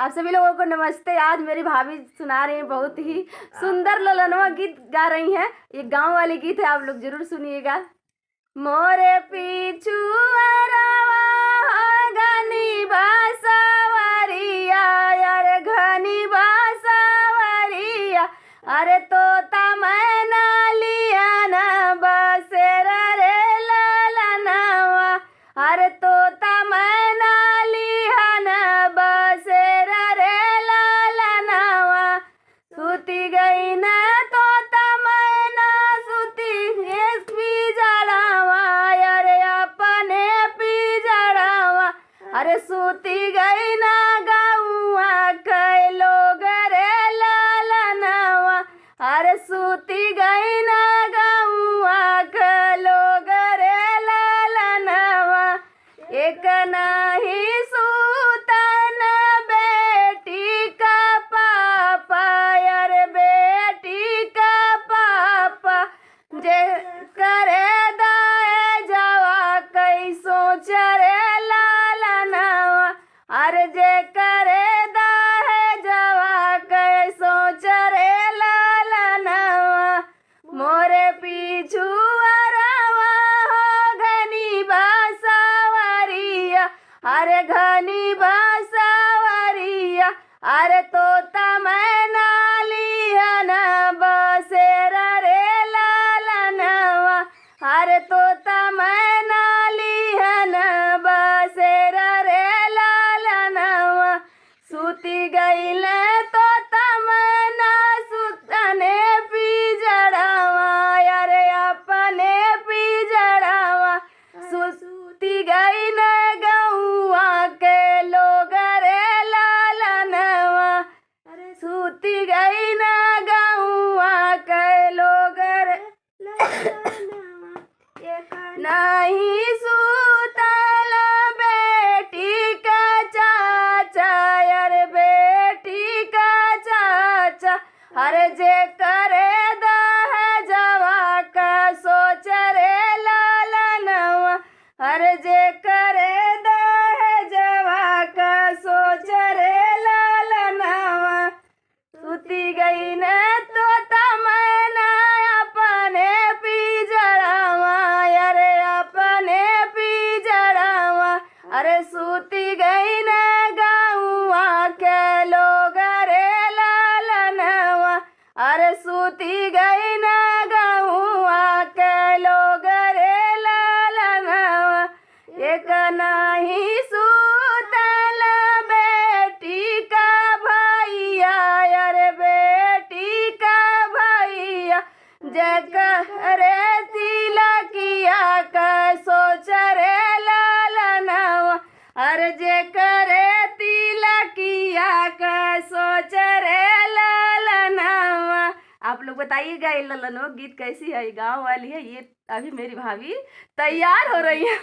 आप सभी लोगों को नमस्ते। आज मेरी भाभी सुना रही हैं, बहुत ही सुंदर ललनवा गीत गा रही हैं। ये गांव वाली गीत है, आप लोग जरूर सुनिएगा। मोरे पीछू घनी बासवरिया, अरे घनी बासवरिया, अरे तोता मैना लिया ना बसेर रे ललनवा, अरे तोता मैना लिया ना बसेर रे ललनवा। सुती गई ना तोता मैना सुती पिजड़ावा, अरे अपने पिजड़ावा, अरे सुती गई ना गौआ के लोग रे ललनवा, अरे सुती गई ना गौआ के लोग रे ललनवा। एक नहीं सूतन बेटी का पापा, अरे बेटी का पापा, जे करे दाए जवा कई सोच रे ललनवा, अरे जे करे दाए जवा कई सोच रे ललनवा। मोरे पीछू अरवा हो घनी बासवरिया, अरे घनी बासवरिया, अरे तोता मैना लिया ना बसेर रे ललनवा, अरे तोता मैना लिया ना बसेर रे ललनवा। सुती गईल तोता मैना सुतने पिजड़ावा, अरे अपने पिजड़ावा। सुती गई न गौआ के लोग रे ललनवा, अरे सुती गई न गौआ के लोग रे ललनवा। नहीं सुतल बेटी का चाचा, अरे बेटी का चाचा, अरे जे करे दहेजवा का सोच रे ललनवा, अरे जे करे दहेजवा का सोच रे ललनवा। सुती गई न तोता मैना अपने पिजड़ावा, अरे अपने पिजड़ावा, अरे सुती गई न गौआ के लोग रे ललनवा, अरे सुती गई न गौआ के लोग रे ललनवा। एक नहीं सूतल बेटी का भैया, अरे बेटी का भैया, जे करे तिलकिया का सोच रे ललनवा, अरे जे करे तिलकिया का सोच रे ललनवा। आप लोग बताइएगा ये ललनवा गीत कैसी है। गांव वाली है ये। अभी मेरी भाभी तैयार हो रही है।